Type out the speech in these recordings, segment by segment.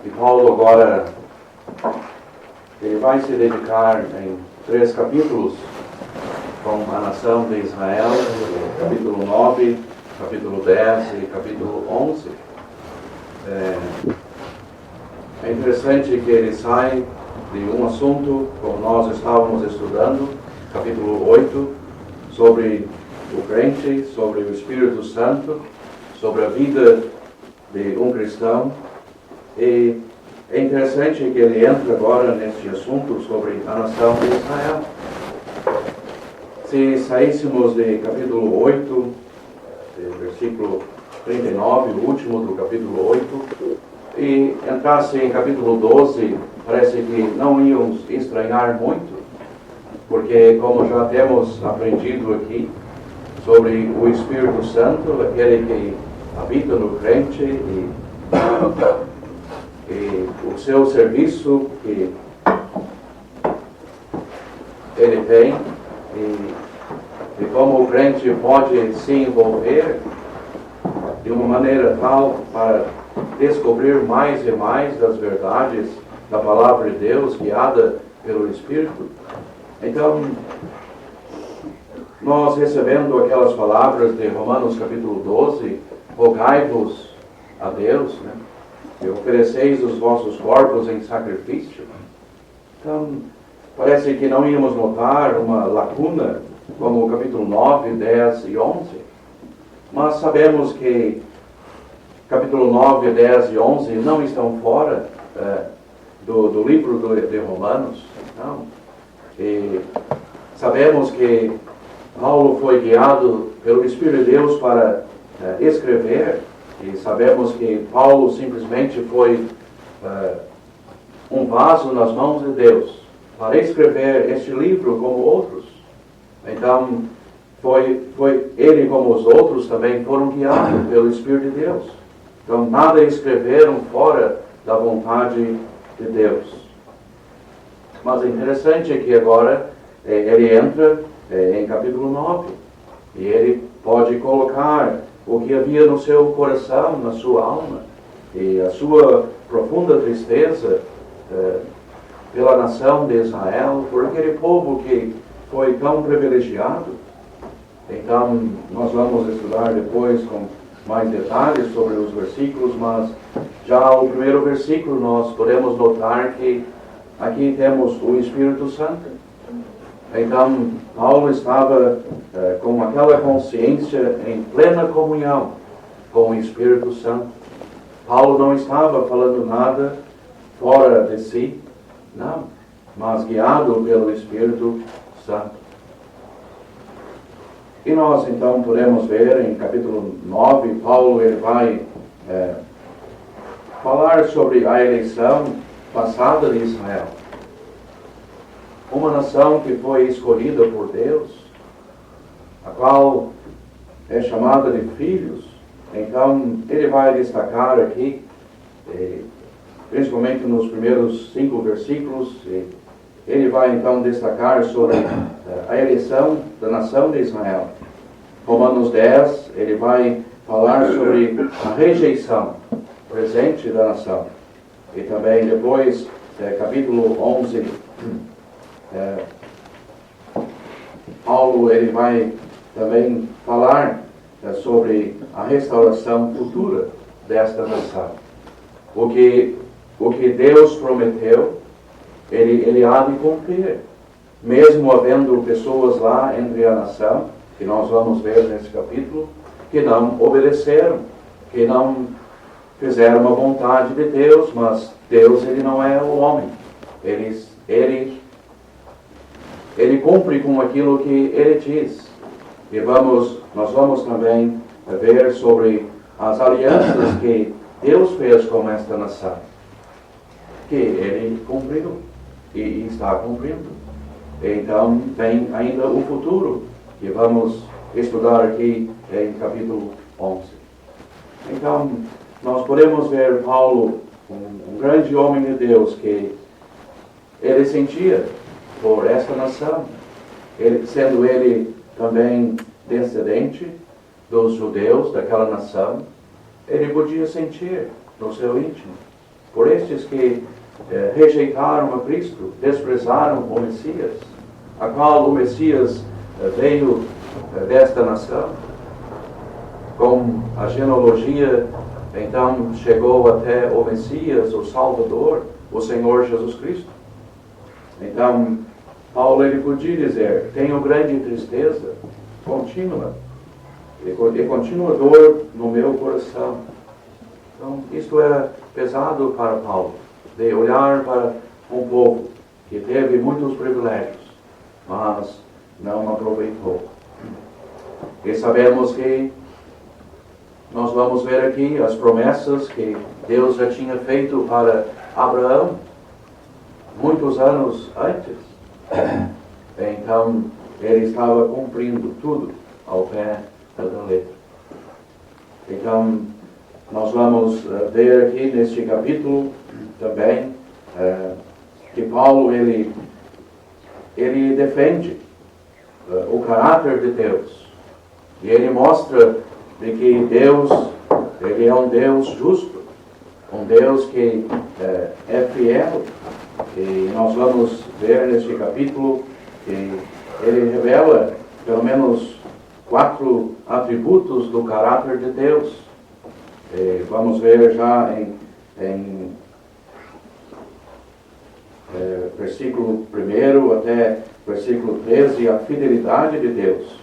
E Paulo agora, ele vai se dedicar em 3 capítulos com a nação de Israel, capítulo 9, capítulo 10 e capítulo 11. É interessante que ele sai de um assunto, como nós estávamos estudando, capítulo 8, sobre o crente, sobre o Espírito Santo, sobre a vida de um cristão. E é interessante que ele entra agora neste assunto sobre a nação de Israel. Se saíssemos de capítulo 8, versículo 39, o último do capítulo 8, e entrasse em capítulo 12, parece que não íamos estranhar muito, porque como já temos aprendido aqui sobre o Espírito Santo, aquele que habita no crente e o seu serviço que ele tem e como o crente pode se envolver de uma maneira tal para descobrir mais e mais das verdades da palavra de Deus guiada pelo Espírito. Então, nós recebendo aquelas palavras de Romanos capítulo 12, rogai-vos a Deus, né? E ofereceis os vossos corpos em sacrifício. Então, parece que não íamos notar uma lacuna como o capítulo 9, 10 e 11. Mas sabemos que capítulo 9, 10 e 11 não estão fora do livro de Romanos. Não. E sabemos que Paulo foi guiado pelo Espírito de Deus para escrever. E sabemos que Paulo simplesmente foi um vaso nas mãos de Deus para escrever este livro como outros. Então, foi ele como os outros também foram guiados pelo Espírito de Deus. Então, nada escreveram fora da vontade de Deus. Mas é interessante que agora ele entra em capítulo 9 e ele pode colocar o que havia no seu coração, na sua alma, e a sua profunda tristeza pela nação de Israel, por aquele povo que foi tão privilegiado. Então, nós vamos estudar depois com mais detalhes sobre os versículos, mas já o primeiro versículo nós podemos notar que aqui temos o Espírito Santo. Então, Paulo estava com aquela consciência em plena comunhão com o Espírito Santo. Paulo não estava falando nada fora de si, não, mas guiado pelo Espírito Santo. E nós então podemos ver em capítulo 9, Paulo ele vai falar sobre a eleição passada de Israel. Uma nação que foi escolhida por Deus, a qual é chamada de filhos. Então, ele vai destacar aqui, principalmente nos primeiros 5 versículos, ele vai então destacar sobre a eleição da nação de Israel. Romanos 10, ele vai falar sobre a rejeição presente da nação. E também depois, capítulo 11, Paulo ele vai também falar sobre a restauração futura desta nação. O que Deus prometeu, ele há de cumprir. Mesmo havendo pessoas lá entre a nação, que nós vamos ver nesse capítulo, que não obedeceram, que não fizeram a vontade de Deus, mas Deus ele não é o homem. Ele cumpre com aquilo que ele diz. E nós vamos também ver sobre as alianças que Deus fez com esta nação, que ele cumpriu e está cumprindo. Então, tem ainda o futuro, que vamos estudar aqui em capítulo 11. Então, nós podemos ver Paulo, um grande homem de Deus, que ele sentia por esta nação, sendo ele também descendente dos judeus daquela nação, ele podia sentir no seu íntimo por estes que rejeitaram a Cristo, desprezaram o Messias, a qual o Messias veio desta nação. Com a genealogia, então chegou até o Messias, o Salvador, o Senhor Jesus Cristo. Então, Paulo ele podia dizer: tenho grande tristeza contínua e contínua dor no meu coração. Então, isto é pesado para Paulo, de olhar para um povo que teve muitos privilégios, mas não aproveitou. E sabemos que nós vamos ver aqui as promessas que Deus já tinha feito para Abraão muitos anos antes. Então, ele estava cumprindo tudo ao pé da letra. Então, nós vamos ver aqui neste capítulo também que Paulo ele defende o caráter de Deus. E ele mostra de que Deus, ele é um Deus justo, um Deus que é fiel. E nós vamos ver neste capítulo que ele revela pelo menos 4 atributos do caráter de Deus. E vamos ver já em versículo 1 até versículo 13 a fidelidade de Deus.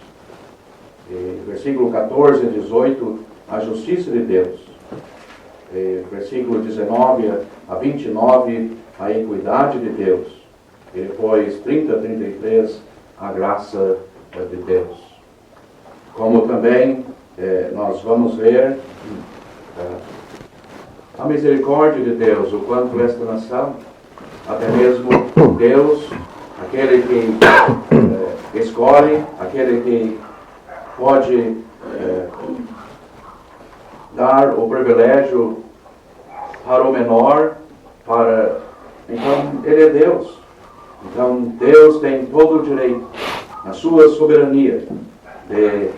E versículo 14 a 18 a justiça de Deus. E versículo 19 a 29 a equidade de Deus. E depois 30 a 33 a graça de Deus. Como também nós vamos ver a misericórdia de Deus, o quanto esta nação, até mesmo Deus, aquele que escolhe, aquele que pode dar o privilégio para o menor, então ele é Deus. Então Deus tem todo o direito, na sua soberania, de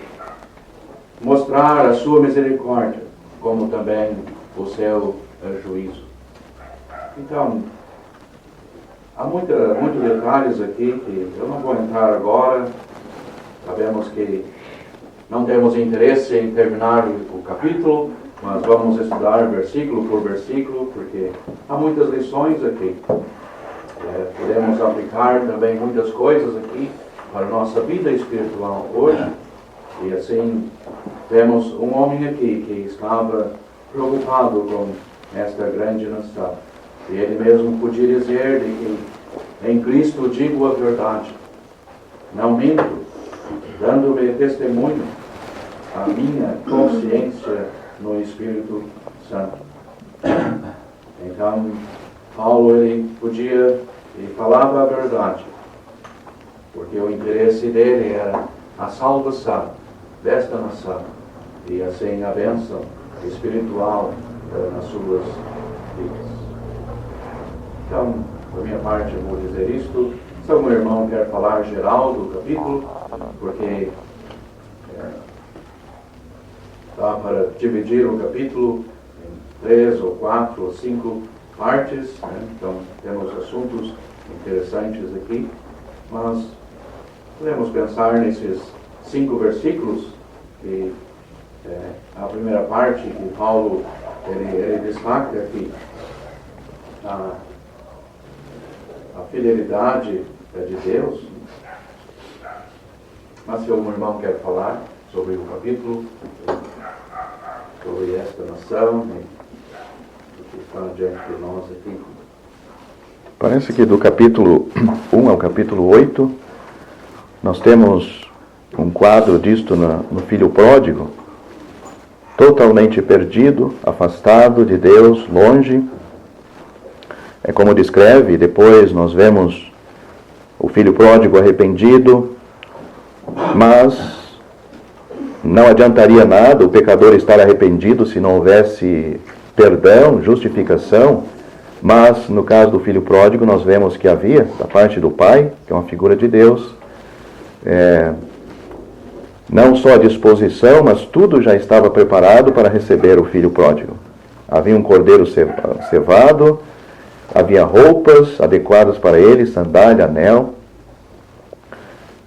mostrar a sua misericórdia, como também o seu juízo. Então, há muitos detalhes aqui que eu não vou entrar agora. Sabemos que não temos interesse em terminar o capítulo, mas vamos estudar versículo por versículo, porque há muitas lições aqui. Podemos aplicar também muitas coisas aqui para a nossa vida espiritual hoje. E assim, temos um homem aqui que estava preocupado com esta grande nação. E ele mesmo podia dizer de que em Cristo digo a verdade, não minto, dando-me testemunho a minha consciência no Espírito Santo. Então, Paulo ele podia e falava a verdade, porque o interesse dele era a salvação desta nação e assim a bênção espiritual nas suas vidas. Então, da minha parte eu vou dizer isto. Se algum irmão quer falar geral do capítulo, porque dá para dividir o capítulo em 3 ou 4 ou 5 partes, né? Então temos assuntos interessantes aqui, mas podemos pensar nesses 5 versículos, que a primeira parte que Paulo ele destaca aqui, a fidelidade de Deus. Mas se algum irmão quer falar sobre o capítulo, sobre esta nação, o que está diante de nós aqui. Parece que do capítulo 1 ao capítulo 8, nós temos um quadro disto no filho pródigo, totalmente perdido, afastado de Deus, longe. É como descreve, depois nós vemos o filho pródigo arrependido, mas não adiantaria nada o pecador estar arrependido se não houvesse perdão, justificação. Mas no caso do filho pródigo nós vemos que havia, da parte do pai, que é uma figura de Deus, não só a disposição, mas tudo já estava preparado para receber o filho pródigo. Havia um cordeiro cevado, havia roupas adequadas para ele, sandália, anel.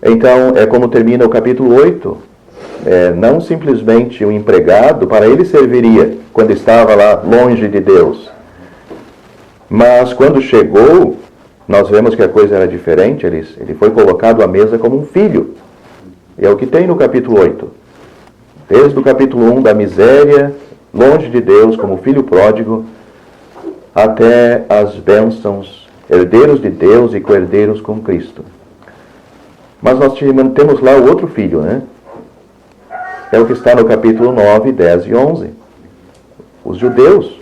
Então, é como termina o capítulo 8. Não simplesmente um empregado, para ele serviria quando estava lá longe de Deus. Mas quando chegou, nós vemos que a coisa era diferente. Ele foi colocado à mesa como um filho. E é o que tem no capítulo 8. Desde o capítulo 1 da miséria, longe de Deus, como filho pródigo, até as bênçãos, herdeiros de Deus e co-herdeiros com Cristo. Mas nós temos lá o outro filho, né? É o que está no capítulo 9, 10 e 11. Os judeus.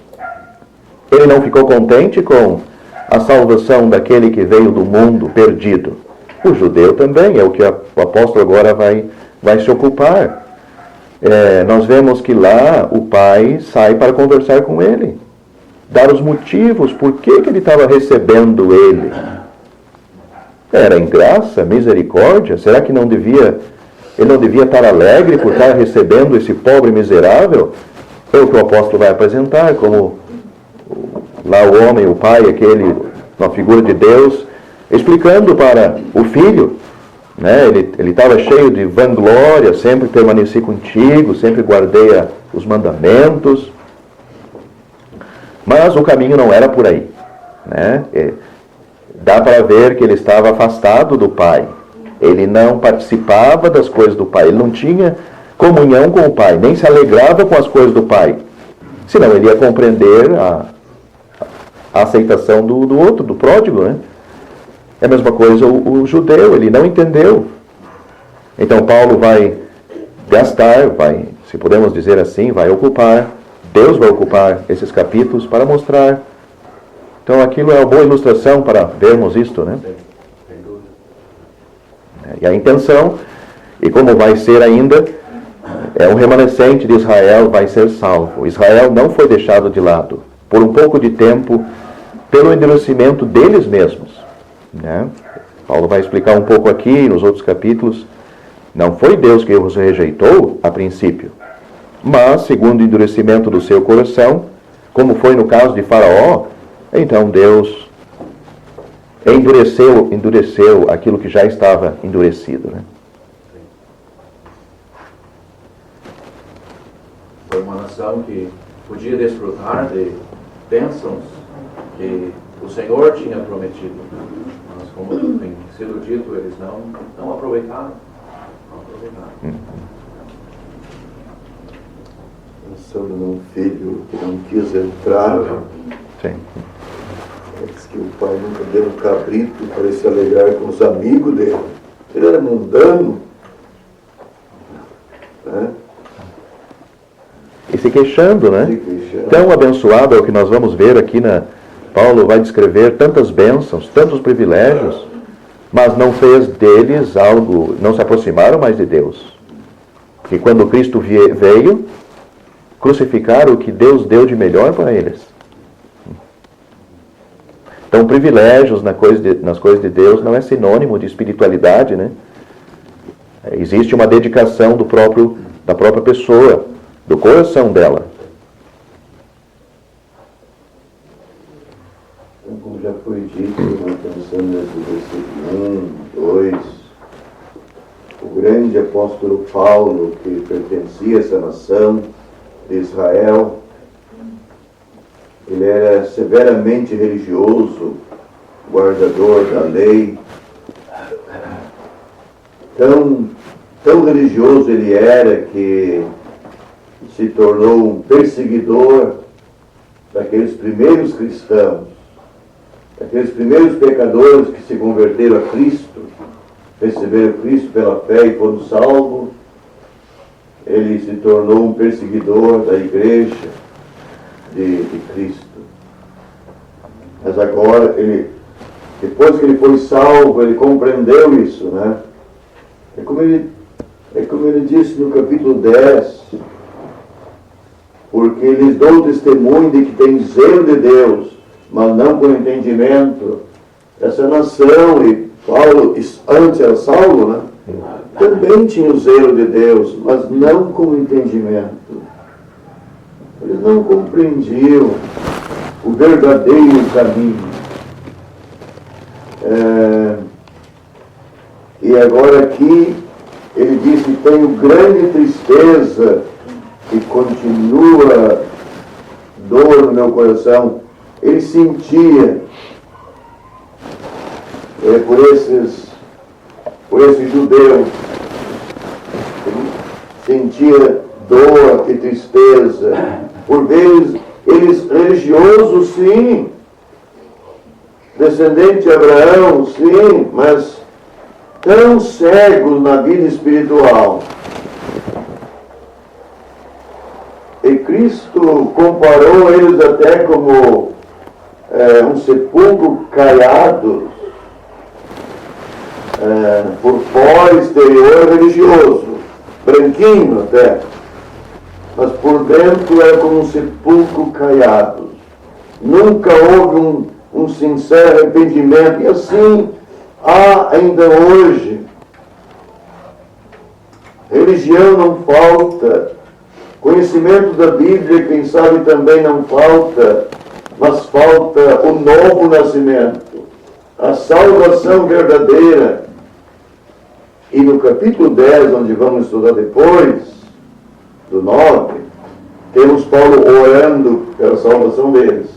Ele não ficou contente com a salvação daquele que veio do mundo perdido. O judeu também, é o que o apóstolo agora vai se ocupar. Nós vemos que lá o pai sai para conversar com ele. Dar os motivos, por que ele estava recebendo ele. Era em graça, misericórdia? Será que ele não devia estar alegre por estar recebendo esse pobre miserável? É o que o apóstolo vai apresentar, como lá o homem, o pai, aquele, uma figura de Deus, explicando para o filho, né? Ele estava cheio de vanglória, sempre permaneci contigo, sempre guardei os mandamentos. Mas o caminho não era por aí, né? Dá para ver que ele estava afastado do Pai. Ele não participava das coisas do Pai. Ele não tinha comunhão com o Pai, nem se alegrava com as coisas do Pai. Senão ele ia compreender a aceitação do outro, do pródigo, né? É a mesma coisa o judeu, ele não entendeu. Então Paulo vai gastar, se podemos dizer assim, vai ocupar, Deus vai ocupar esses capítulos para mostrar. Então aquilo é uma boa ilustração para vermos isto, né? Sem dúvida. E a intenção, e como vai ser ainda, um remanescente de Israel vai ser salvo. Israel não foi deixado de lado, por um pouco de tempo, pelo endurecimento deles mesmos, né? Paulo vai explicar um pouco aqui, nos outros capítulos. Não foi Deus que os rejeitou a princípio, mas segundo o endurecimento do seu coração, como foi no caso de Faraó, então Deus endureceu aquilo que já estava endurecido, né? Foi uma nação que podia desfrutar de bênçãos que o Senhor tinha prometido. Mas, como tem sido dito, eles não aproveitaram. Pensando num filho que não quis entrar. Sim. Diz que o pai nunca deu um cabrito para se alegrar com os amigos dele. Ele era mundano. Né? E se queixando, né? Se queixando. Tão abençoado é o que nós vamos ver aqui Paulo vai descrever tantas bênçãos, tantos privilégios, mas não fez deles algo, não se aproximaram mais de Deus. Porque quando Cristo veio, crucificaram o que Deus deu de melhor para eles. Então, privilégios nas coisas de Deus não é sinônimo de espiritualidade, né? Existe uma dedicação da própria pessoa, do coração dela. Como já foi dito, pensando nesse versículo 1, 2, o grande apóstolo Paulo, que pertencia a essa nação de Israel, ele era severamente religioso, guardador da lei. Tão religioso ele era que se tornou um perseguidor daqueles primeiros cristãos, daqueles primeiros pecadores que se converteram a Cristo, receberam Cristo pela fé e foram salvos. Ele se tornou um perseguidor da igreja de Cristo. Mas agora, depois que ele foi salvo, ele compreendeu isso, né? É como ele disse no capítulo 10, porque lhes dou testemunho de que tem zelo de Deus, mas não com entendimento. Essa nação, e Paulo, antes era Saulo, né? Também tinha o zelo de Deus, mas não com entendimento. Eles não compreendiam o verdadeiro caminho. E agora aqui, ele diz que tenho grande tristeza e continua dor no meu coração. Ele sentia por esses judeus, ele sentia dor e tristeza, por vezes eles religiosos, sim, descendente de Abraão, sim, mas tão cegos na vida espiritual. E Cristo comparou eles até como um sepulcro caiado, por fora, exterior religioso, branquinho até, mas por dentro é como um sepulcro caiado. Nunca houve um sincero arrependimento, e assim há ainda hoje. Religião não falta, conhecimento da Bíblia, quem sabe, também não falta, mas falta o novo nascimento, a salvação verdadeira. E no capítulo 10, onde vamos estudar depois, do 9, temos Paulo orando pela salvação deles.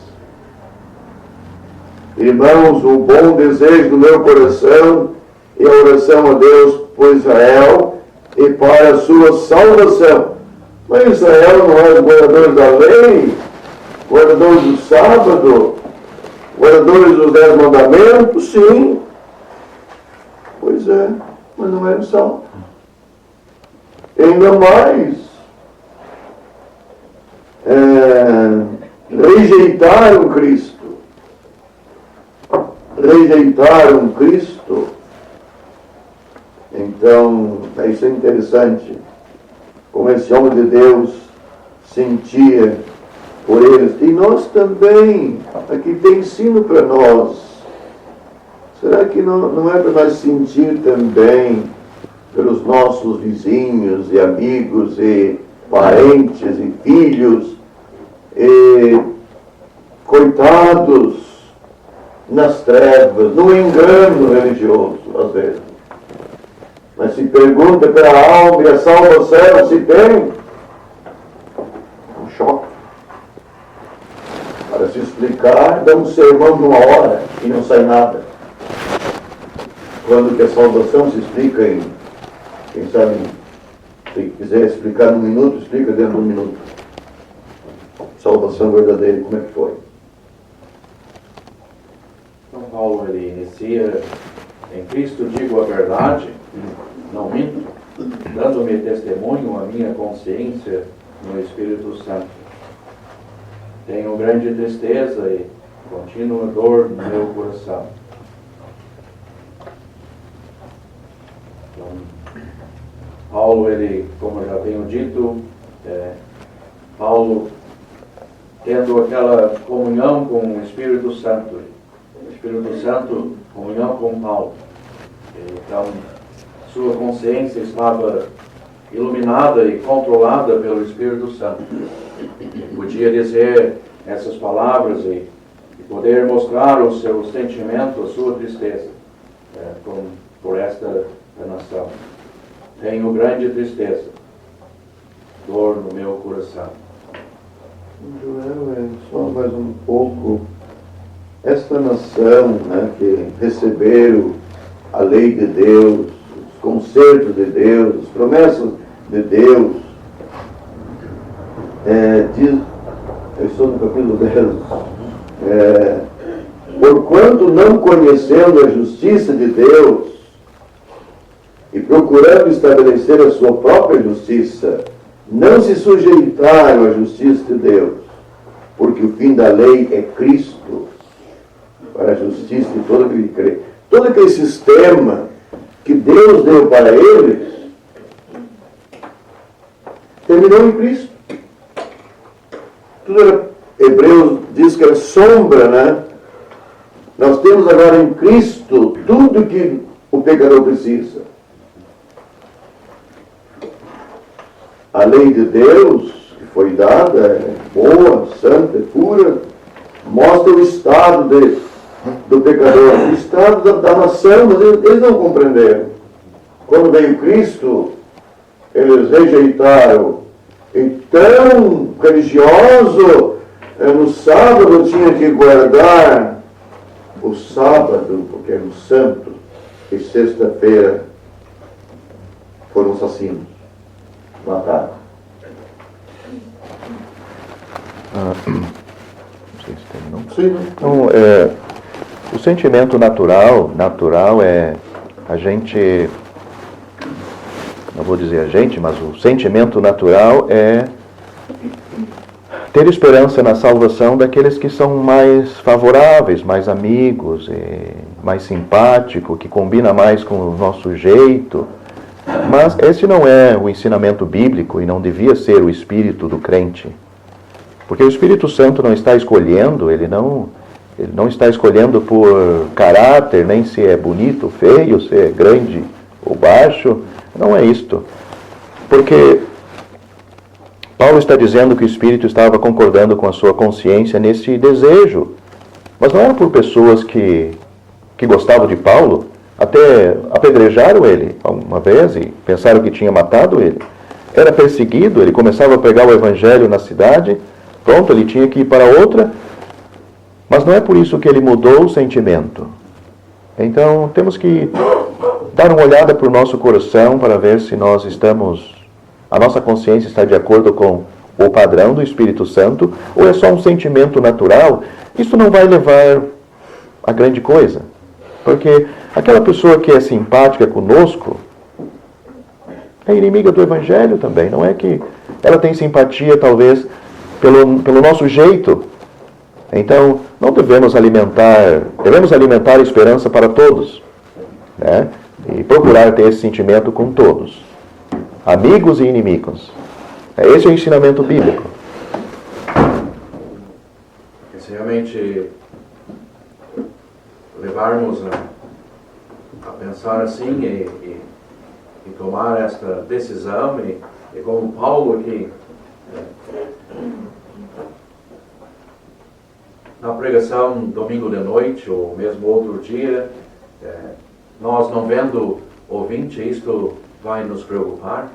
Irmãos, o bom desejo do meu coração e a oração a Deus por Israel e para a sua salvação. Mas Israel não é os guardadores da lei, guardadores do sábado, guardadores dos 10 mandamentos? Sim. Pois é, mas não eram salvos. Ainda mais, rejeitaram Cristo. Rejeitaram Cristo. Então, isso é interessante, como esse homem de Deus sentia por eles. E nós também, aqui tem ensino para nós. Será que não é para nós sentir também pelos nossos vizinhos e amigos e parentes e filhos, e coitados nas trevas, no engano religioso, às vezes? Mas se pergunta pela alma e a salvação, se tem, um choque. Para se explicar, dá um sermão de 1 hora e não sai nada. Quando que a salvação se explica em, quem sabe, se quiser explicar num minuto, explica dentro de 1 minuto. Salvação verdadeira, como é que foi? Então Paulo, ele inicia: em Cristo digo a verdade, não minto, dando-me testemunho a minha consciência no Espírito Santo. Tenho grande tristeza e contínua dor no meu coração. Então, Paulo, ele, como eu já tenho dito, Paulo tendo aquela comunhão com o Espírito Santo, comunhão com Paulo. Então, sua consciência estava iluminada e controlada pelo Espírito Santo. Podia dizer essas palavras e poder mostrar o seu sentimento, a sua tristeza por esta nação. Tenho grande tristeza, dor no meu coração. Joel, só mais um pouco. Esta nação, que receberam a lei de Deus, os concertos de Deus, as promessas de Deus, diz, eu estou no capítulo 10, porquanto não conhecendo a justiça de Deus e procurando estabelecer a sua própria justiça, não se sujeitaram à justiça de Deus, porque o fim da lei é Cristo, para a justiça de todo aquele que crê. Todo aquele sistema que Deus deu para eles terminou em Cristo. Tudo era, Hebreus diz que era sombra, né? Nós temos agora em Cristo tudo que o pecador precisa. A lei de Deus, que foi dada é boa, santa, é pura, mostra o estado do pecador, o estado da nação, mas eles não compreenderam. Quando veio Cristo, eles rejeitaram. Então, religioso, no sábado tinha que guardar o sábado, porque era o santo, e sexta-feira foram assassinos, mataram. Não sei se terminou. Sim. Então, o sentimento natural é a gente, não vou dizer a gente, mas o sentimento natural é ter esperança na salvação daqueles que são mais favoráveis, mais amigos, mais simpático, que combina mais com o nosso jeito. Mas esse não é o ensinamento bíblico e não devia ser o espírito do crente. Porque o Espírito Santo não está escolhendo, ele não está escolhendo por caráter, nem se é bonito ou feio, se é grande ou baixo. Não é isto. Porque Paulo está dizendo que o Espírito estava concordando com a sua consciência nesse desejo. Mas não era por pessoas que gostavam de Paulo, até apedrejaram ele uma vez e pensaram que tinha matado ele. Era perseguido, ele começava a pregar o evangelho na cidade, pronto, ele tinha que ir para outra, mas não é por isso que ele mudou o sentimento. Então, temos que dar uma olhada para o nosso coração para ver se nós a nossa consciência está de acordo com o padrão do Espírito Santo, ou é só um sentimento natural. Isso não vai levar a grande coisa. Porque aquela pessoa que é simpática conosco é inimiga do Evangelho também. Não é que ela tem simpatia, talvez, pelo nosso jeito. Então, não devemos alimentar a esperança para todos, né? E procurar ter esse sentimento com todos, amigos e inimigos. Esse é o ensinamento bíblico. Se realmente levarmos a pensar assim e tomar esta decisão, e como Paulo aqui, na pregação domingo de noite, ou mesmo outro dia, nós não vendo ouvinte, isto vai nos preocupar?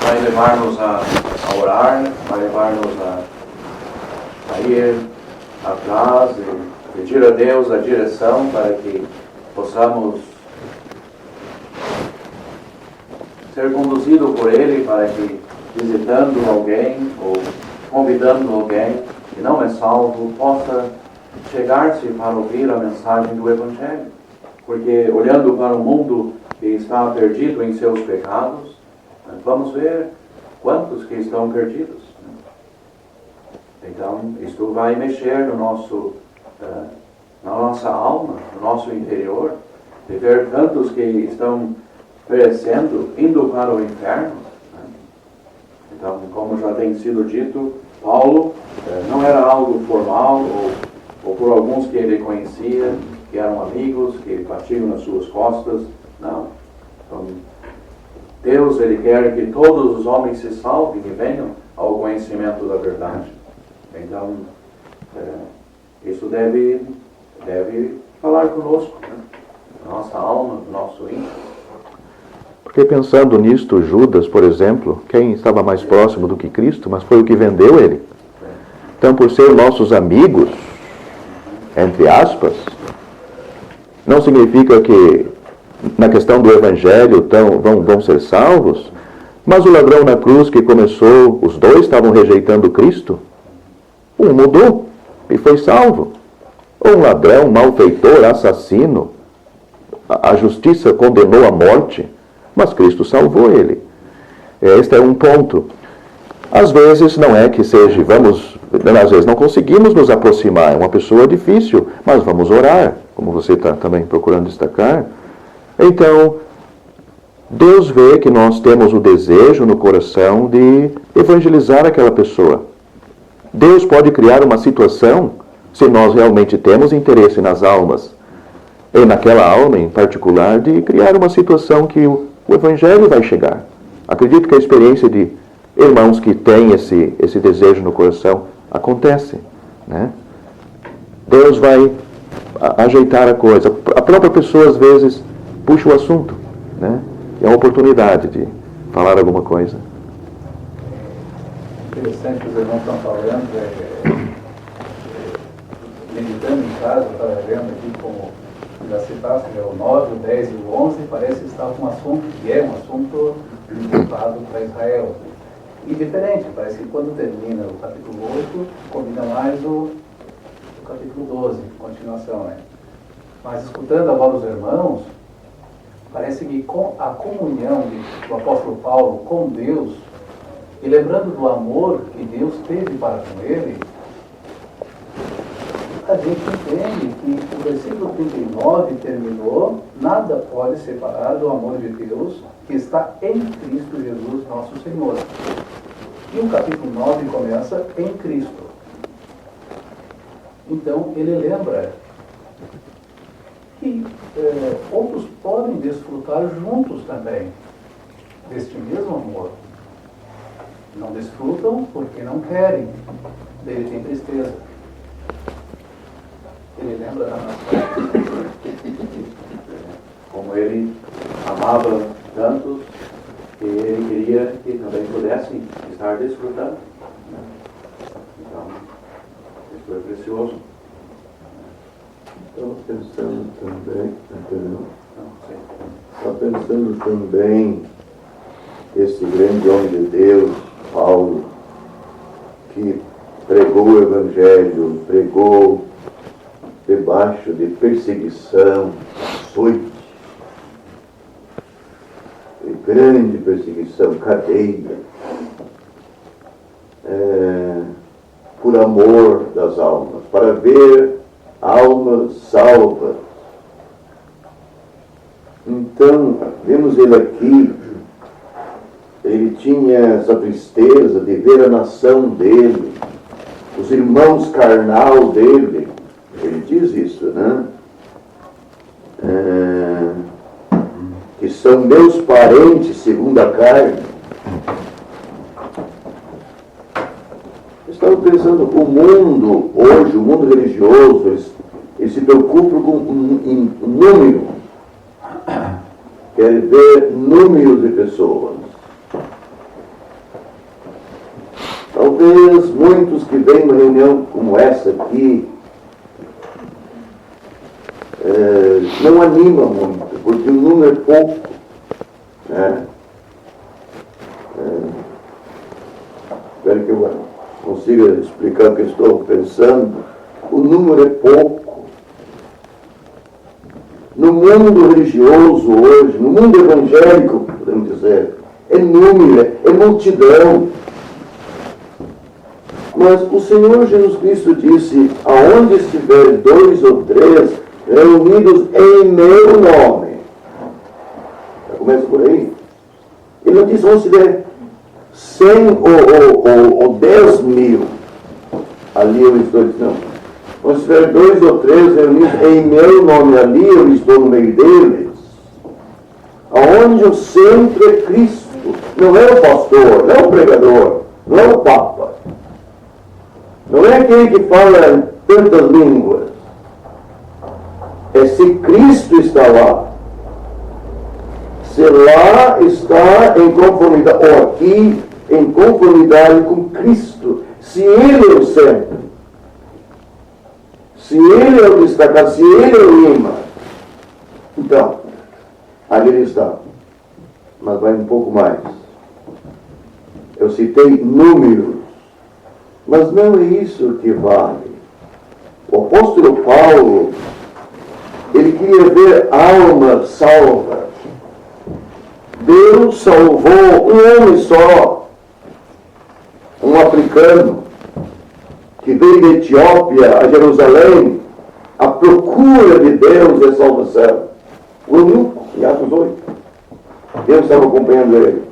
Vai levar-nos a orar, vai levar-nos a ir atrás e pedir a Deus a direção para que possamos ser conduzidos por Ele, para que visitando alguém ou convidando alguém que não é salvo possa chegar-se para ouvir a mensagem do Evangelho. Porque olhando para o mundo que está perdido em seus pecados, vamos ver quantos que estão perdidos. Então, isto vai mexer na nossa alma, no nosso interior, de ver tantos que estão perecendo, indo para o inferno. Então, como já tem sido dito, Paulo não era algo formal ou por alguns que ele conhecia, que eram amigos, que batiam nas suas costas. Não. Então, Deus, Ele quer que todos os homens se salvem e venham ao conhecimento da verdade. Então, isso deve falar conosco, né? Nossa alma, nosso íntimo. Porque pensando nisto, Judas, por exemplo, quem estava mais próximo do que Cristo, mas foi o que vendeu ele. Então, por ser nossos amigos, entre aspas, não significa que na questão do Evangelho vão ser salvos, mas o ladrão na cruz que começou, os dois estavam rejeitando Cristo, um mudou e foi salvo. Um ladrão, malfeitor, assassino, a justiça condenou à morte, mas Cristo salvou ele. Este é um ponto. Às vezes não é que seja, às vezes não conseguimos nos aproximar, é uma pessoa difícil, mas vamos orar, como você está também procurando destacar. Então, Deus vê que nós temos o desejo no coração de evangelizar aquela pessoa. Deus pode criar uma situação, se nós realmente temos interesse nas almas. e naquela alma em particular, de criar uma situação que o Evangelho vai chegar. Acredito que a experiência de irmãos que têm esse desejo no coração acontece, né? Deus vai ajeitar a coisa. A própria pessoa, às vezes, puxa o assunto, né? É uma oportunidade de falar alguma coisa. Interessante que os irmãos estão falando, meditando em casa, eu estava vendo aqui como já citasse, o 9, o 10 e o 11, parece estar com um assunto que é um assunto voltado para Israel. E diferente, parece que quando termina o capítulo 8, combina mais o capítulo 12, continuação, né? Mas escutando a voz dos irmãos, parece que com a comunhão do apóstolo Paulo com Deus, e lembrando do amor que Deus teve para com ele, a gente entende que o versículo 39 terminou: nada pode separar do amor de Deus que está em Cristo Jesus nosso Senhor. E o capítulo 9 começa em Cristo. Então ele lembra que outros podem desfrutar juntos também deste mesmo amor. Não desfrutam porque não querem, dele tem tristeza. Ele lembra da nossa, como ele amava tantos, que ele queria que também pudessem estar desfrutando, né? Então, isso foi precioso. Estava pensando também, Não sei. estava pensando também esse grande homem de Deus, Paulo, que pregou o Evangelho, pregou debaixo de perseguição, açoite, de grande perseguição, cadeia, por amor das almas, para ver almas salvas. Então, vemos ele aqui, ele tinha essa tristeza de ver a nação dele, os irmãos carnal dele. Ele diz isso, né? Que são meus parentes segundo a carne. Eu estava pensando, o mundo hoje, o mundo religioso, ele se preocupa com um número. Quer ver números de pessoas. Talvez muitos que vêm numa reunião como essa aqui não anima muito, porque o número é pouco, né? Espero que eu consiga explicar o que estou pensando. O número é pouco. No mundo religioso hoje, no mundo evangélico, podemos dizer, é número, é multidão. Mas o Senhor Jesus Cristo disse: aonde estiver 2 ou 3 reunidos em meu nome. Já começa por aí. Ele não diz onde estiver 100 ou 10 mil. Ali eu estou dizendo, não. Onde estiver 2 ou 3 reunidos em meu nome, ali eu estou no meio deles. Aonde o centro é Cristo. Não é o pastor, não é o pregador, não é o Papa. Não é aquele que fala tantas línguas. É se Cristo está lá. Se lá está em conformidade, ou aqui em conformidade com Cristo. Se Ele é o centro. Se Ele é o destacado, se Ele é o imã. Então, ali Ele está. Mas vai um pouco mais. Eu citei números. Mas não é isso que vale. O apóstolo Paulo, ele queria ver almas salvas. Deus salvou um homem só, um africano, que veio da Etiópia a Jerusalém, à procura de Deus e salvação. O eunuco, em Atos 8. Deus estava acompanhando ele.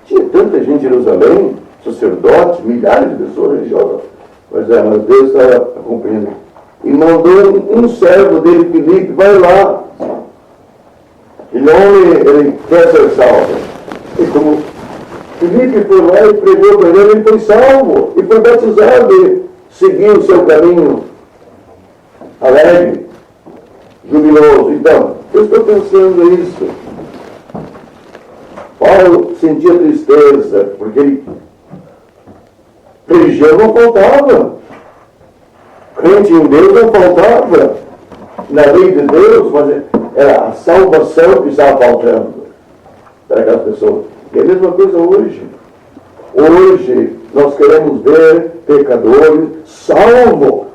Tinha tanta gente em Jerusalém, sacerdotes, milhares de pessoas religiosas. Mas Deus estava acompanhando. e mandou um servo dele, Filipe, vai lá. Aquele homem, ele quer ser salvo. E como Filipe foi lá e pregou para ele foi salvo. E foi batizado e seguiu o seu caminho alegre, jubiloso. Então, eu estou pensando isso. Paulo sentia tristeza, porque religião não faltava. Crente em Deus não faltava. Na lei de Deus, mas era a salvação que estava faltando para aquelas pessoas. E é a mesma coisa hoje. Hoje nós queremos ver pecadores salvos.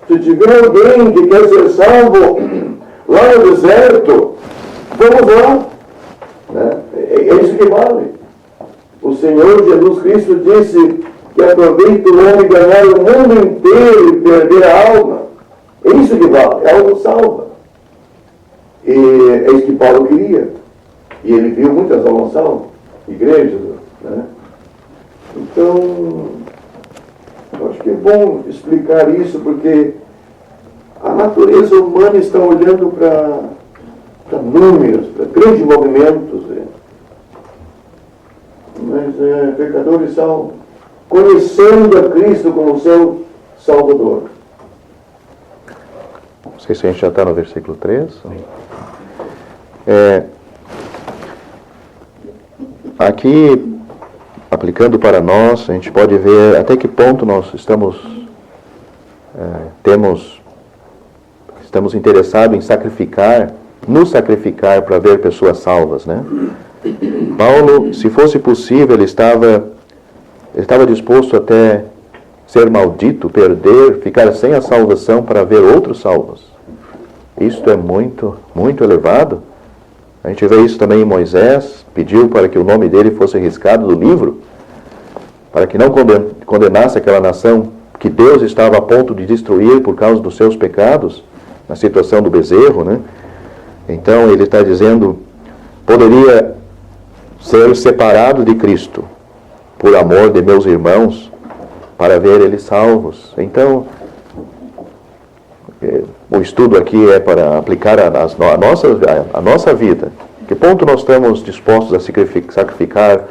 Se tiver alguém que quer ser salvo lá no deserto, vamos lá. Né? É isso que vale. O Senhor Jesus Cristo disse que aproveita o homem ganhar o mundo inteiro e perder a alma. É isso que vale, a alma salva. E é isso que Paulo queria. E ele viu muitas almas salvas, igrejas. Né? Então, eu acho que é bom explicar isso, porque a natureza humana está olhando para números, para grandes movimentos. Mas pecadores são conhecendo a Cristo como seu Salvador. Não sei se a gente já está no versículo 3. Aqui, aplicando para nós, a gente pode ver até que ponto nós estamos interessados em nos sacrificar para ver pessoas salvas, né? Paulo, se fosse possível, ele estava disposto até ser maldito, perder, ficar sem a salvação para ver outros salvos. Isto é muito, muito elevado. A gente vê isso também em Moisés, pediu para que o nome dele fosse riscado do livro, para que não condenasse aquela nação que Deus estava a ponto de destruir por causa dos seus pecados, na situação do bezerro, né? Então ele está dizendo, poderia ser separado de Cristo, por amor de meus irmãos, para ver eles salvos. Então, o estudo aqui é para aplicar a nossa vida. Que ponto nós estamos dispostos a sacrificar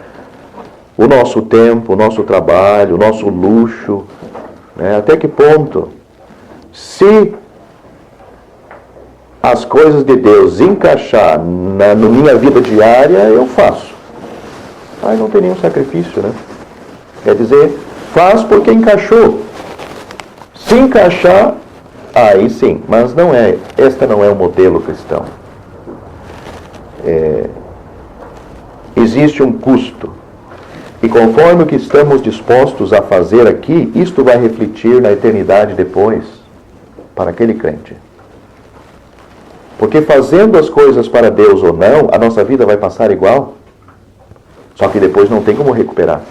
o nosso tempo, o nosso trabalho, o nosso luxo, né? Até que ponto, se as coisas de Deus encaixar na minha vida diária, eu faço. Aí não tem nenhum sacrifício, né? Quer dizer, faz porque encaixou. Se encaixar, aí sim, mas este não é o modelo cristão. Existe um custo. E conforme o que estamos dispostos a fazer aqui, isto vai refletir na eternidade depois, para aquele crente. Porque fazendo as coisas para Deus ou não, a nossa vida vai passar igual. Só que depois não tem como recuperar.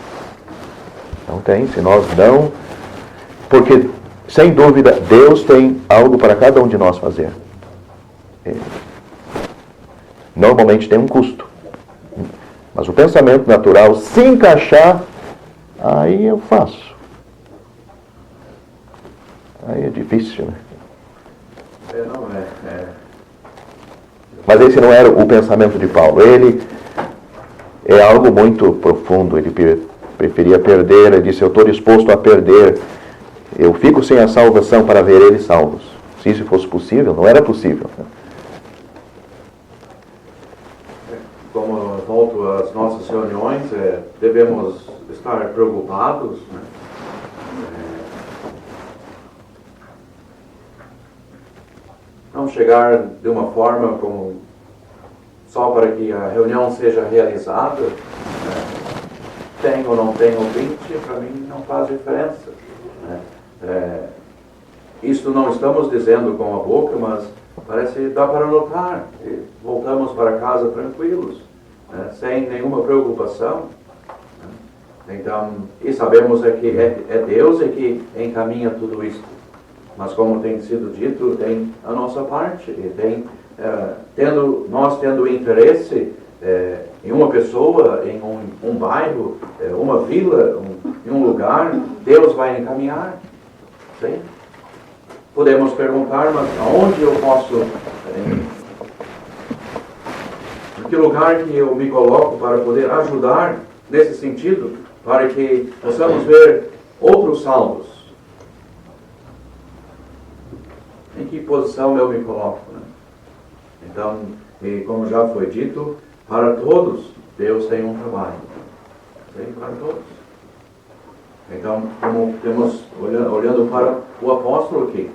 Não tem, se nós não... Porque, sem dúvida, Deus tem algo para cada um de nós fazer. Normalmente tem um custo. Mas o pensamento natural, se encaixar, aí eu faço. Aí é difícil, né? Mas esse não era o pensamento de Paulo. Ele é algo muito profundo. Ele preferia perder. Ele disse, eu estou disposto a perder. Eu fico sem a salvação para ver eles salvos. Se isso fosse possível, não era possível. Como volto às nossas reuniões, devemos estar preocupados, né? Não chegar de uma forma como só para que a reunião seja realizada, né? Tem ou não tem ouvinte, para mim não faz diferença, né? Isto não estamos dizendo com a boca, mas parece que dá para notar. Voltamos para casa tranquilos, né? Sem nenhuma preocupação, né? Então, e sabemos que é Deus que encaminha tudo isto. Mas como tem sido dito, tem a nossa parte. E tem, nós tendo interesse em uma pessoa, em um bairro, uma vila, em um lugar, Deus vai encaminhar. Sim? Podemos perguntar, mas aonde eu posso... Em que lugar que eu me coloco para poder ajudar nesse sentido, para que possamos ver outros salvos? Em que posição eu me coloco? Né? Então, e como já foi dito, para todos Deus tem um trabalho. Sim, para todos. Então, como temos olhando para o apóstolo aqui,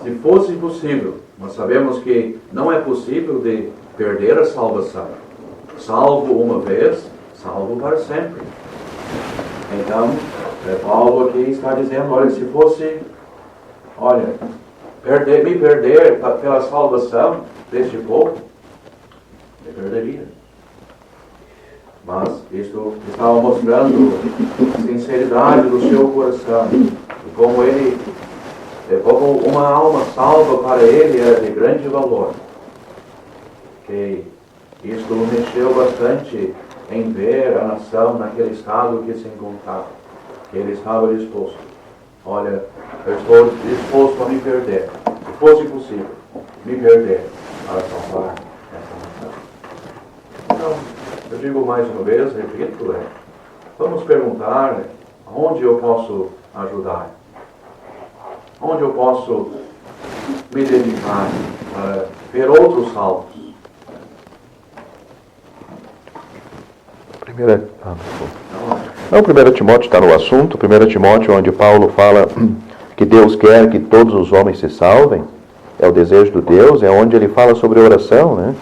se fosse possível, nós sabemos que não é possível de perder a salvação. Salvo uma vez, salvo para sempre. Então, Paulo aqui está dizendo, olha, se fosse, olha, me perder pela salvação deste povo, me perderia. Mas isto estava mostrando a sinceridade do seu coração, e como ele, como uma alma salva para ele era de grande valor. Que isto mexeu bastante em ver a nação naquele estado que se encontrava, que ele estava disposto. Olha, eu estou disposto a me perder, se fosse possível, me perder para salvar essa nação. Então, eu digo mais uma vez, repito, vamos perguntar onde eu posso ajudar, onde eu posso me dedicar para ver outros salvos. Não, 1 Timóteo está no assunto, 1 Timóteo, onde Paulo fala que Deus quer que todos os homens se salvem, é o desejo de Deus, é onde ele fala sobre oração, né?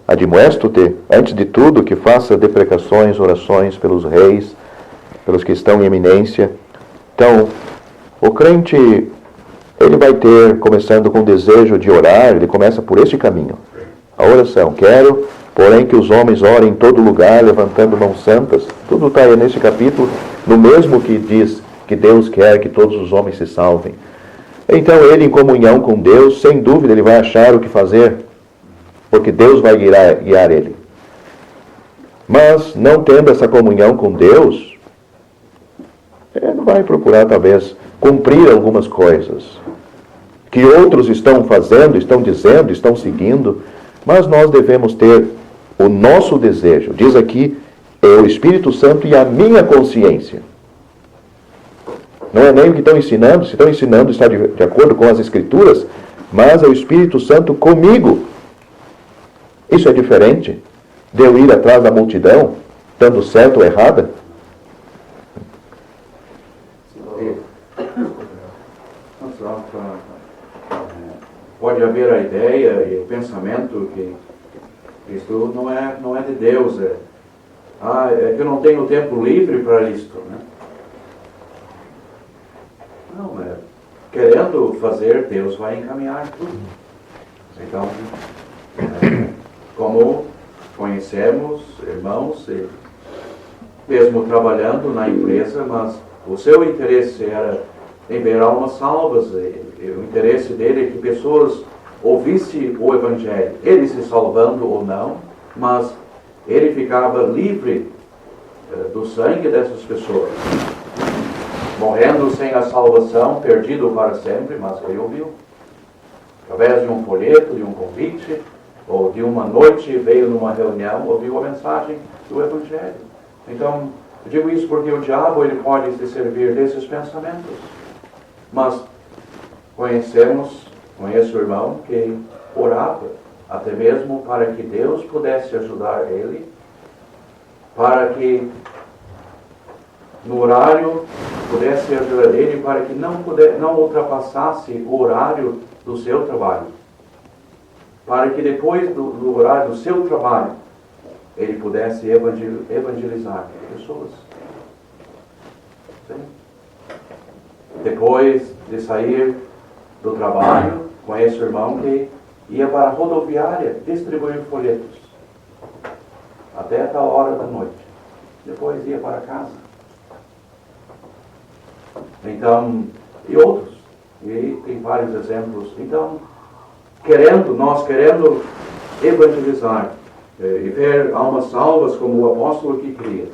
Admoesto-te, antes de tudo, que faça deprecações, orações pelos reis, pelos que estão em eminência. Então, o crente, ele vai ter, começando com o desejo de orar, ele começa por este caminho. A oração, quero, porém, que os homens orem em todo lugar, levantando mãos santas. Tudo está aí nesse capítulo, no mesmo que diz que Deus quer que todos os homens se salvem. Então, ele, em comunhão com Deus, sem dúvida, ele vai achar o que fazer, porque Deus vai guiar ele. Mas, não tendo essa comunhão com Deus, ele vai procurar, talvez, cumprir algumas coisas que outros estão fazendo, estão dizendo, estão seguindo, mas nós devemos ter o nosso desejo. Diz aqui, é o Espírito Santo e a minha consciência. Não é nem o que estão ensinando, se estão ensinando está de acordo com as Escrituras, mas é o Espírito Santo comigo. Isso é diferente de eu ir atrás da multidão, estando certo ou errada? Pode haver a ideia e o pensamento que isto não é de Deus. É que eu não tenho tempo livre para isto. Né? Não, querendo fazer, Deus vai encaminhar tudo. Então, como conhecemos, irmãos, mesmo trabalhando na empresa, mas o seu interesse era em ver almas salvas, o interesse dele é que pessoas ouvissem o Evangelho, ele se salvando ou não, mas ele ficava livre do sangue dessas pessoas, morrendo sem a salvação, perdido para sempre, mas ele ouviu. Através de um folheto, de um convite, ou de uma noite, veio numa reunião, ouviu a mensagem do Evangelho. Então, eu digo isso porque o diabo ele pode se servir desses pensamentos. Mas conheço o irmão que orava, até mesmo para que Deus pudesse ajudar ele, para que no horário pudesse ajudar ele, para que não ultrapassasse o horário do seu trabalho. Para que depois do horário do seu trabalho, ele pudesse evangelizar pessoas. Sim? Depois de sair do trabalho, conheço o irmão que ia para a rodoviária distribuir folhetos até a tal hora da noite. Depois ia para casa. Então, e outros. E tem vários exemplos. Então, nós querendo evangelizar e ver almas salvas como o apóstolo que queria.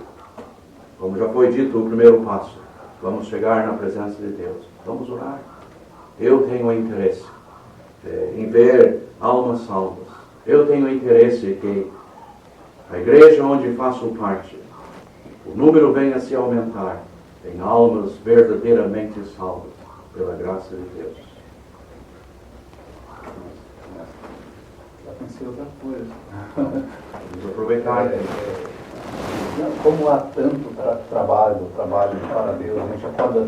Como já foi dito, o primeiro passo. vamos chegar na presença de Deus. Vamos orar. Eu tenho interesse em ver almas salvas. Eu tenho interesse que a igreja onde faço parte, o número venha a se aumentar em almas verdadeiramente salvas pela graça de Deus. Já pensei outra coisa. Vamos aproveitar. Como há tanto trabalho para Deus, a gente acorda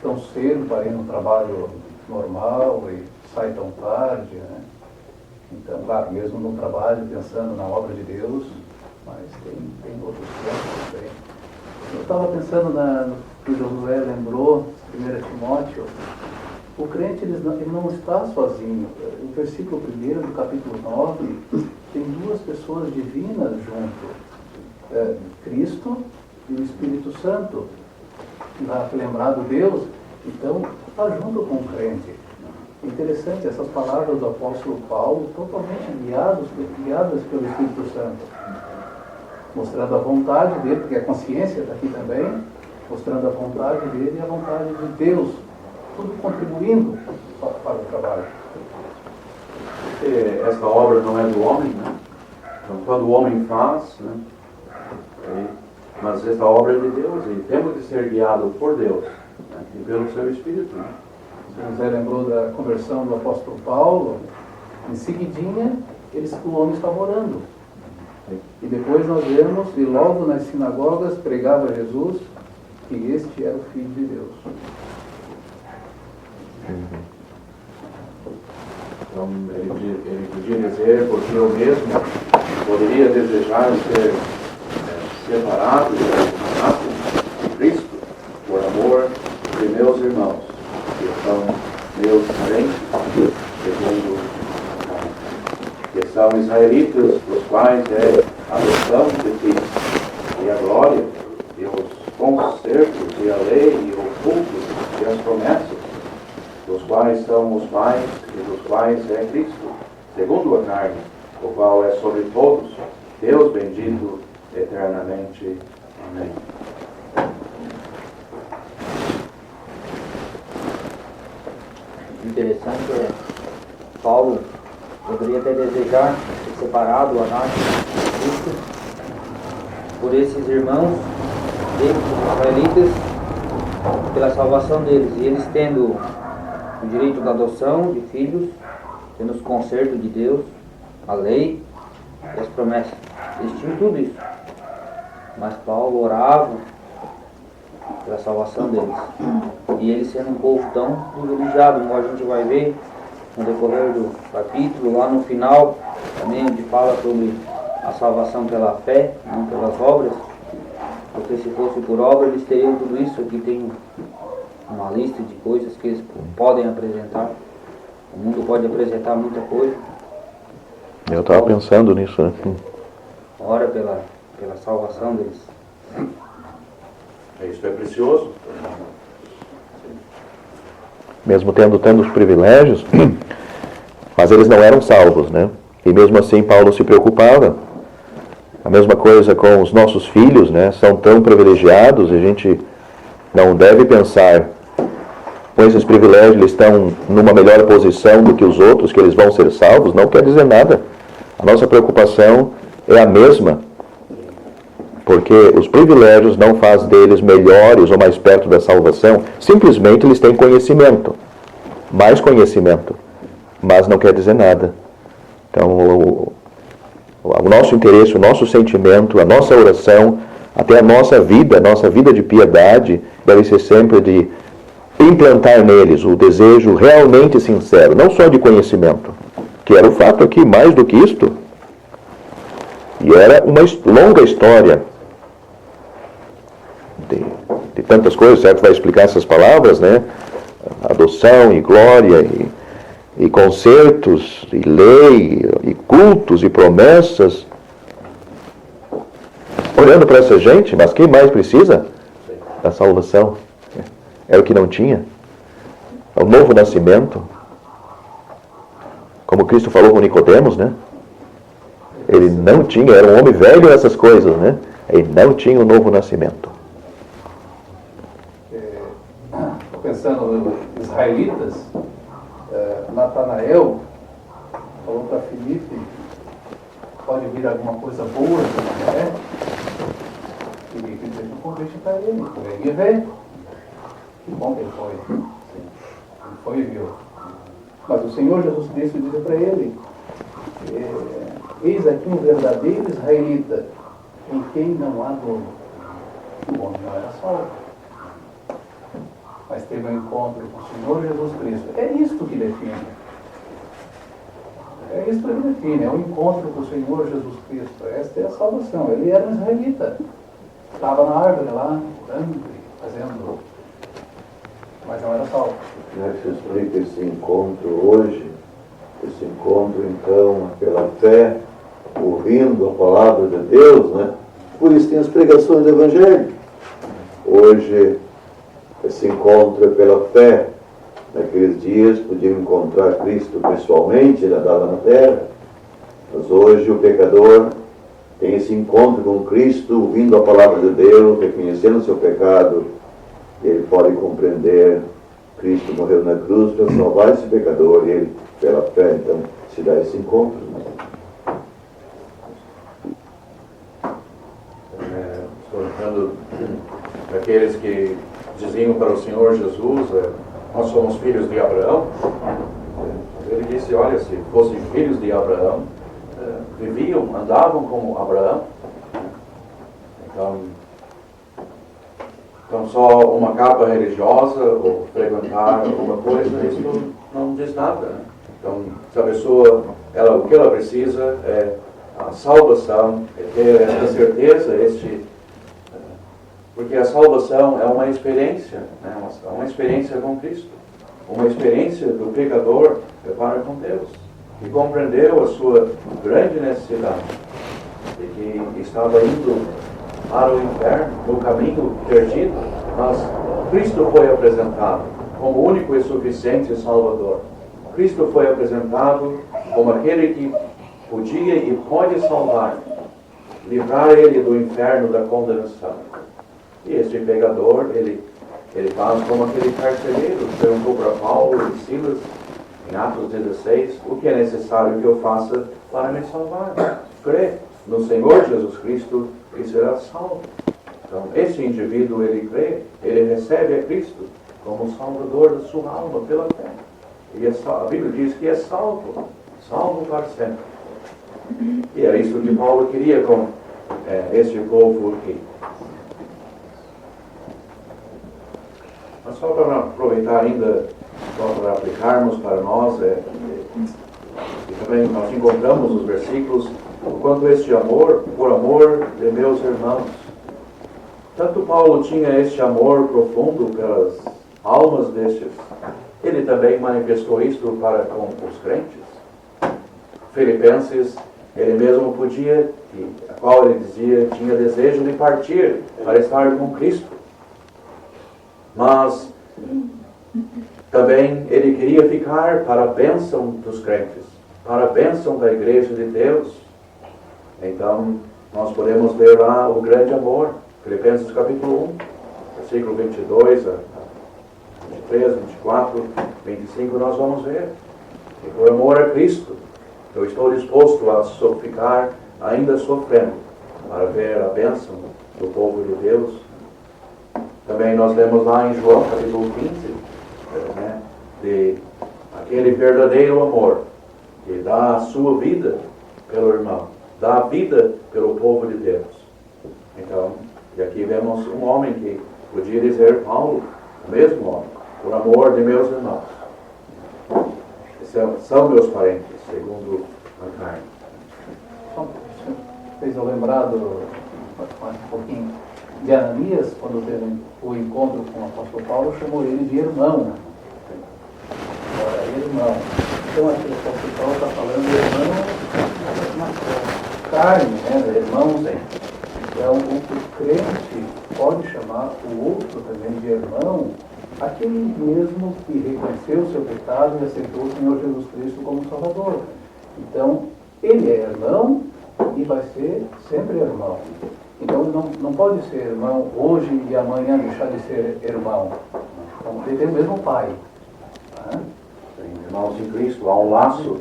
tão cedo para ir no trabalho normal e sai tão tarde, né? Então, claro, mesmo no trabalho, pensando na obra de Deus, mas tem outros tempos também. Eu estava pensando no que o Josué lembrou, 1 Timóteo, o crente ele não está sozinho. O versículo 1 do capítulo 9 tem duas pessoas divinas junto. Cristo e o Espírito Santo, lá lembrado Deus, então está junto com o crente. Interessante, essas palavras do apóstolo Paulo, totalmente guiadas pelo Espírito Santo, mostrando a vontade dele, porque a consciência está aqui também, mostrando a vontade dele e a vontade de Deus, tudo contribuindo para o trabalho. Porque esta obra não é do homem, né? Então, quando o homem faz, né? Mas esta obra é de Deus e temos de ser guiados por Deus, né? E pelo seu Espírito, né? José lembrou da conversão do apóstolo Paulo, em seguidinha o homem estava orando. E depois nós vemos, e logo nas sinagogas pregava Jesus, que este era o Filho de Deus. Então, ele podia dizer, porque eu mesmo poderia desejar ser separado de Cristo por amor de meus irmãos, que são meus parentes, segundo a carne, que são israelitas, dos quais é a adoção de filhos, e a glória, e os concertos, e a lei, e o culto, e as promessas, dos quais são os pais, e dos quais é Cristo, segundo a carne, o qual é sobre todos, Deus bendito eternamente. Amém. Interessante é, Paulo poderia até desejar ser separado, anátema de Cristo, por esses irmãos israelitas, pela salvação deles, e eles tendo o direito da adoção de filhos, tendo os concertos de Deus, a lei e as promessas. Eles tinham tudo isso. Mas Paulo orava pela salvação deles. E eles sendo um povo tão privilegiado, como a gente vai ver no decorrer do capítulo, lá no final, também onde fala sobre a salvação pela fé, não pelas obras. Porque se fosse por obra, eles teriam tudo isso. Aqui tem uma lista de coisas que eles podem apresentar. O mundo pode apresentar muita coisa. Eu estava pensando nisso, né? Ora pela salvação deles. Isso é precioso. Mesmo tendo tantos privilégios, mas eles não eram salvos, né? E mesmo assim Paulo se preocupava. A mesma coisa com os nossos filhos, né? São tão privilegiados, a gente não deve pensar, com esses privilégios eles estão numa melhor posição do que os outros, que eles vão ser salvos. Não quer dizer nada. A nossa preocupação é a mesma, porque os privilégios não fazem deles melhores ou mais perto da salvação. Simplesmente eles têm conhecimento, mais conhecimento, mas não quer dizer nada. Então o nosso interesse, o nosso sentimento, a nossa oração, até a nossa vida de piedade deve ser sempre de implantar neles o desejo realmente sincero, não só de conhecimento, que era o fato aqui, mais do que isto. E era uma longa história de tantas coisas, certo? Vai explicar essas palavras, né? Adoção e glória, e concertos, e lei, e cultos, e promessas. Olhando para essa gente, mas quem mais precisa da salvação? Era o que não tinha. É o novo nascimento. Como Cristo falou com Nicodemos, né? Ele não tinha, era um homem velho nessas coisas, né? Ele não tinha o novo nascimento. pensando nos israelitas, Natanael falou para Filipe, pode vir alguma coisa boa de Nazaré? Filipe fez um convite para ele e ver. Que bom que ele foi. Sim. Ele foi e viu. Mas o Senhor Jesus Cristo disse para ele, eis aqui um verdadeiro israelita, em quem não há dolo. O homem não era salvo, mas teve um encontro com o Senhor Jesus Cristo. É isto que define. É isto que define, é o encontro com o Senhor Jesus Cristo. Esta é a salvação. Ele era um israelita. Estava na árvore lá, orando, fazendo, mas não era salvo. Como é que se explica esse encontro hoje? Esse encontro, então, pela fé, ouvindo a palavra de Deus, né? Por isso tem as pregações do Evangelho. Hoje, esse encontro é pela fé. Naqueles dias podiam encontrar Cristo pessoalmente, ele andava na terra. Mas hoje o pecador tem esse encontro com Cristo, ouvindo a palavra de Deus, reconhecendo o seu pecado, e ele pode compreender Cristo morreu na cruz para salvar esse pecador, e ele, pela fé, então, se dá esse encontro. Estou lembrando daqueles que diziam para o Senhor Jesus, nós somos filhos de Abraão. Ele disse, olha, se fossem filhos de Abraão, viviam, andavam como Abraão. Então só uma capa religiosa ou frequentar alguma coisa, isso não diz nada. Então, se a pessoa, o que ela precisa é a salvação, é ter essa certeza, porque a salvação é uma experiência, né? Uma experiência com Cristo, uma experiência do pecador para com Deus, que compreendeu a sua grande necessidade, e que estava indo para o inferno, no caminho perdido, mas Cristo foi apresentado como o único e suficiente Salvador. Cristo foi apresentado como aquele que podia e pode salvar, livrar ele do inferno da condenação. E este pecador, ele faz como aquele carcereiro, perguntou para Paulo e Silas, em Atos 16, o que é necessário que eu faça para me salvar? Crê no Senhor Jesus Cristo e será salvo. Então, esse indivíduo, ele crê, ele recebe a Cristo como Salvador da sua alma pela fé. E a Bíblia diz que é salvo para sempre. E é isso que Paulo queria com este povo aqui. Mas só para aproveitar ainda, só para aplicarmos para nós, e também nós encontramos os versículos, o quanto este amor, por amor de meus irmãos. Tanto Paulo tinha este amor profundo pelas almas destes, ele também manifestou isto para com os crentes. Filipenses, ele mesmo podia, a qual ele dizia, tinha desejo de partir para estar com Cristo. Mas também ele queria ficar para a bênção dos crentes, para a bênção da igreja de Deus. Então, nós podemos ver lá o grande amor, Filipenses capítulo 1, versículo 22, 23, 24, 25, nós vamos ver. E por amor a Cristo, eu estou disposto a ficar ainda sofrendo para ver a bênção do povo de Deus. Também nós lemos lá em João capítulo 15, de aquele verdadeiro amor que dá a sua vida pelo irmão, dá a vida pelo povo de Deus. Então, e aqui vemos um homem que podia dizer, Paulo, o mesmo homem, por amor de meus irmãos. São meus parentes, segundo a carne. Fez eu lembrar um pouquinho de Ananias, quando teve o encontro com o apóstolo Paulo, chamou ele de irmão. Irmão. Então aqui o apóstolo Paulo está falando de irmão na carne, né? Irmãos. Então o crente pode chamar o outro também de irmão, aquele mesmo que reconheceu o seu pecado e aceitou o Senhor Jesus Cristo como Salvador. Então, ele é irmão e vai ser sempre irmão. Então, não pode ser irmão hoje e amanhã deixar de ser irmão. Então, ele tem o mesmo pai. Né? Tem irmãos em Cristo, há um laço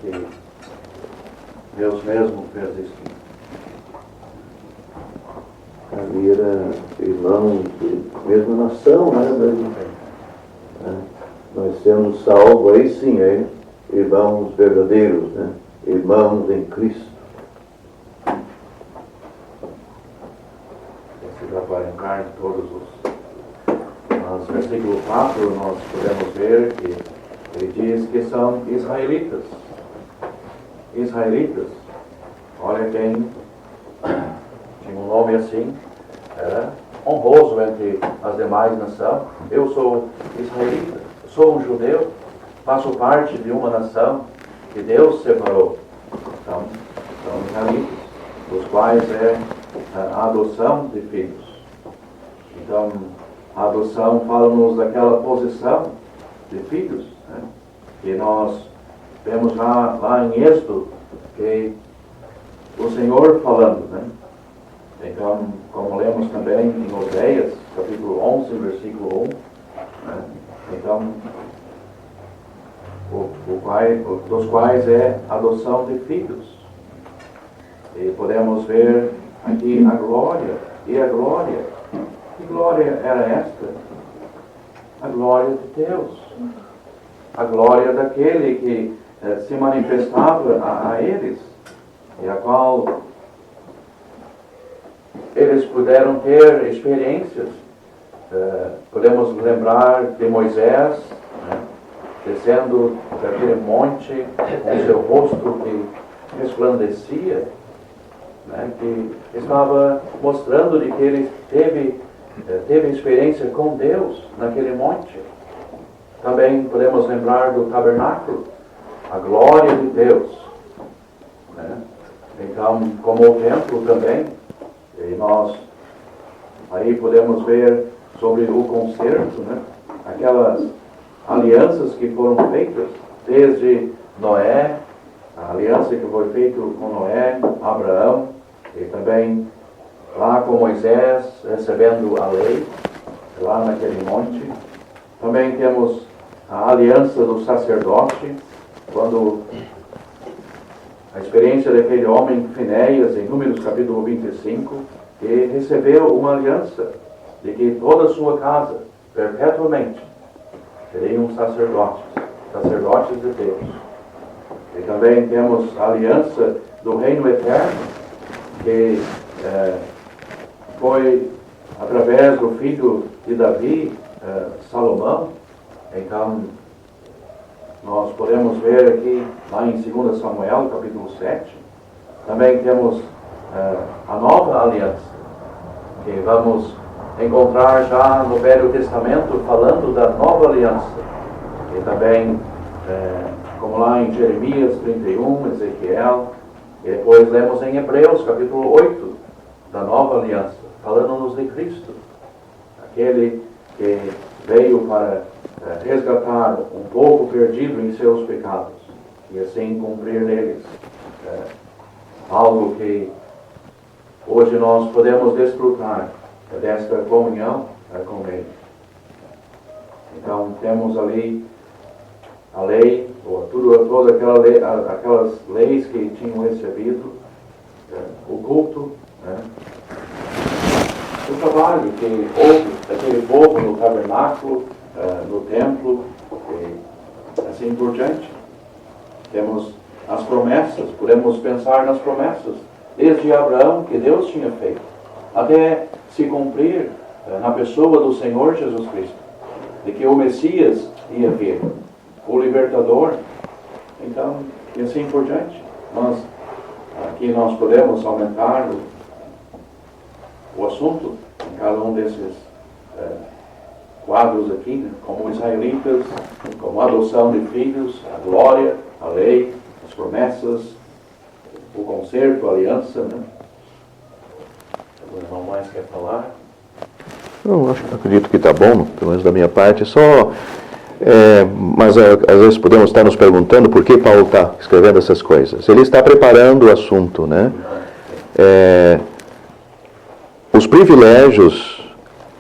que Deus mesmo fez isso. Ali era irmãos de mesma nação, né? Nós temos salvo, aí sim, irmãos verdadeiros, né? Irmãos em Cristo. Esse trabalho em carne, todos os... No versículo 4 nós podemos ver que ele diz que são israelitas. Israelitas. Olha quem tinha um nome assim, era honroso entre as demais nações. Eu sou israelita, sou um judeu, faço parte de uma nação que Deus separou. Então, são israelitas, dos quais é a adoção de filhos. Então, a adoção fala-nos daquela posição de filhos, né? Que nós vemos lá em Êxodo, que o Senhor falando, né? Então, como lemos também em Oséias, capítulo 11, versículo 1, né? Então, dos quais é adoção de filhos. E podemos ver aqui a glória, e a glória. Que glória era esta? A glória de Deus. A glória daquele que se manifestava a eles, e a qual eles puderam ter experiências. Podemos lembrar de Moisés, né, descendo daquele monte com seu rosto que resplandecia, né, que estava mostrando de que ele teve experiência com Deus naquele monte. Também podemos lembrar do tabernáculo, a glória de Deus, né? Então, como o templo também, e nós aí podemos ver sobre o concerto, né? Aquelas alianças que foram feitas desde Noé, a aliança que foi feita com Noé, Abraão, e também lá com Moisés recebendo a lei, lá naquele monte. Também temos a aliança do sacerdote, quando a experiência daquele homem, Finéias, em Números capítulo 25, que recebeu uma aliança de que toda a sua casa, perpetuamente, seriam sacerdotes de Deus. E também temos a aliança do reino eterno, que foi através do filho de Davi, Salomão. Então, nós podemos ver aqui, lá em 2 Samuel, capítulo 7, também temos a nova aliança, que vamos encontrar já no Velho Testamento, falando da nova aliança. E também, como lá em Jeremias 31, Ezequiel, e depois lemos em Hebreus, capítulo 8, da nova aliança, falando-nos de Cristo, aquele que veio para resgatar um povo perdido em seus pecados e assim cumprir neles algo que hoje nós podemos desfrutar desta comunhão com Ele. Então temos ali a lei, toda aquela lei, aquelas leis que tinham recebido, o culto, né? O trabalho que houve daquele povo no tabernáculo, no templo, e assim por diante. Temos as promessas, podemos pensar nas promessas, desde Abraão, que Deus tinha feito, até se cumprir na pessoa do Senhor Jesus Cristo, de que o Messias ia vir, o libertador. Então, e assim por diante. Aqui nós podemos aumentar o assunto em cada um desses quadros aqui, né? Como israelitas, como a adoção de filhos, a glória, a lei, as promessas, o concerto, a aliança, né? O irmão mais quer falar? Eu acredito que está bom, pelo menos da minha parte. Mas às vezes podemos estar nos perguntando por que Paulo está escrevendo essas coisas. Ele está preparando o assunto, né? Os privilégios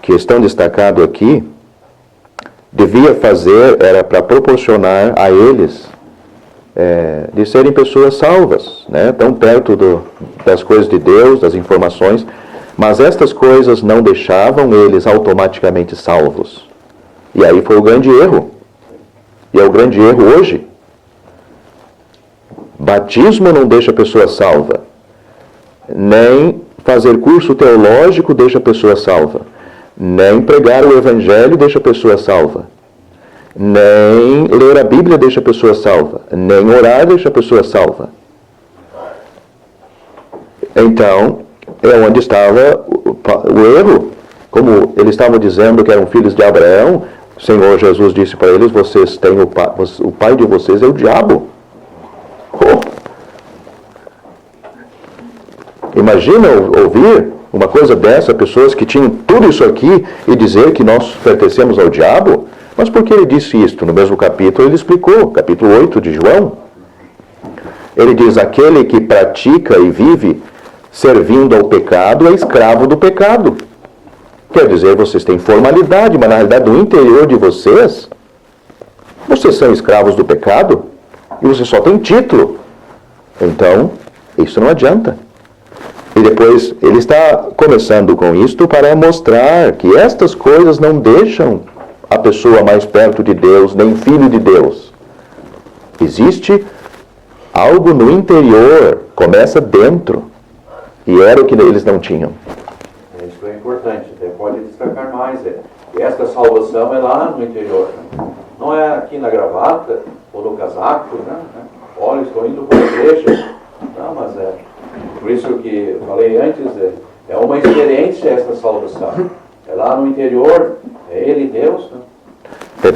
que estão destacados aqui devia fazer era para proporcionar a eles de serem pessoas salvas, né? Tão perto das coisas de Deus, das informações, mas estas coisas não deixavam eles automaticamente salvos. E aí foi o grande erro. E é o grande erro hoje. Batismo não deixa a pessoa salva. Nem fazer curso teológico deixa a pessoa salva. Nem pregar o Evangelho deixa a pessoa salva. Nem ler a Bíblia deixa a pessoa salva. Nem orar deixa a pessoa salva. Então, é onde estava o erro. Como eles estavam dizendo que eram filhos de Abraão, o Senhor Jesus disse para eles: vocês têm o pai de vocês é o diabo. Imagina ouvir uma coisa dessa, pessoas que tinham tudo isso aqui e dizer que nós pertencemos ao diabo. Mas por que ele disse isto? No mesmo capítulo ele explicou, capítulo 8 de João. Ele diz: aquele que pratica e vive servindo ao pecado é escravo do pecado. Quer dizer, vocês têm formalidade, mas na realidade no interior de vocês são escravos do pecado e você só tem título. Então, isso não adianta. E depois ele está começando com isto para mostrar que estas coisas não deixam a pessoa mais perto de Deus, nem filho de Deus. Existe algo no interior, começa dentro, e era o que eles não tinham. Isso é importante, até pode destacar mais. Esta salvação é lá no interior, né? Não é aqui na gravata ou no casaco, né? Olha, estou indo para a igreja. Não, mas por isso que eu falei antes, é uma experiência esta salvação. É lá no interior, é Ele, Deus, né?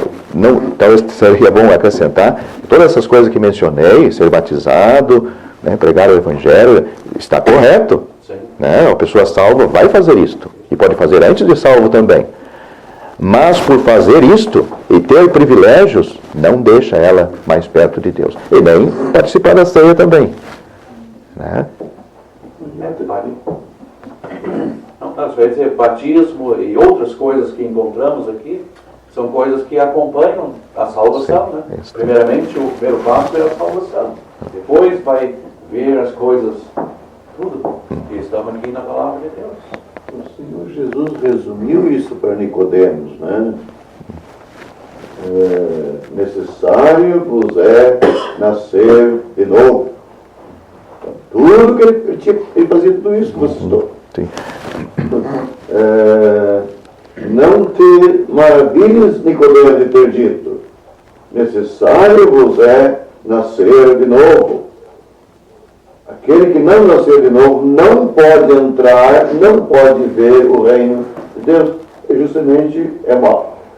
Talvez seria bom acrescentar, todas essas coisas que mencionei, ser batizado, né, pregar o Evangelho, está correto. Né? A pessoa salva vai fazer isto, e pode fazer antes de salvo também. Mas por fazer isto e ter privilégios, não deixa ela mais perto de Deus. E nem participar da ceia também. Né? Não, às vezes batismo e outras coisas que encontramos aqui são coisas que acompanham a salvação, né? Primeiramente, o primeiro passo é a salvação. Depois vai ver as coisas, tudo que estamos aqui na palavra de Deus. O Senhor Jesus resumiu isso para Nicodemos, né? Necessário vos é nascer de novo. Tudo que ele fazia tudo isso que você citou. Sim. Não ter maravilhas, Nicodemos, de ter dito: necessário vos é nascer de novo. Aquele que não nascer de novo não pode entrar, não pode ver o reino de Deus. E justamente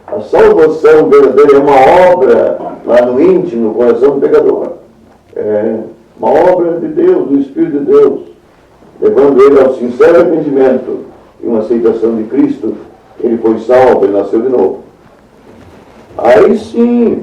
a salvação verdadeira é uma obra lá no íntimo, no coração do pecador. É uma obra de Deus, do Espírito de Deus, levando ele ao sincero arrependimento e uma aceitação de Cristo. Ele foi salvo, ele nasceu de novo. Aí sim,